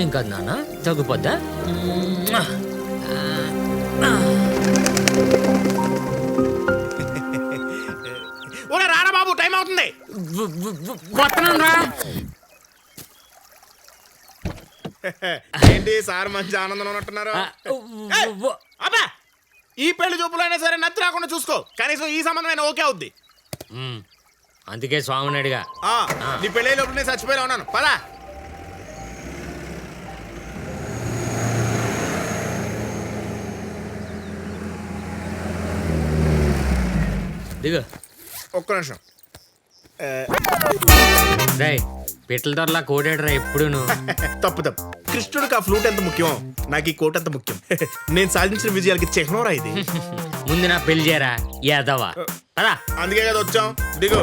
ఏం కాదు నాన్న, తగ్గిపోద్దా? ఓరే రారా బాబు, టైం అవుతుంది. వస్తున్నానురా. ఏంటి సార్ మంచి ఆనందం ఉన్నట్టున్నారు? అబ్బా, ఈ పెళ్లి చూపులైనా సరే నత్తి రాకుండా చూసుకో. కనీసం ఈ సంబంధమైనా ఓకే అవుద్ది. అందుకే స్వామినాయుడుగా నీ పెళ్ళే లోపల నేను చచ్చిపోయినా ఉన్నాను. పదా దిగు. ఒక్క నిమిషం. రేయ్, పిట్టల దొరలా కోడాడురా ఎప్పుడూను. తప్పు తప్పు. కృష్ణుడికి ఆ ఫ్లూట్ ఎంత ముఖ్యం, నాకు ఈ కోట్ ఎంత ముఖ్యం. నేను సాధించిన విజయాలకి చిహ్నోరా ఇది. ముందు నా పెళ్లి చేయరా యాదవా. పదా. అందుకే కదా వచ్చాం. దిగు.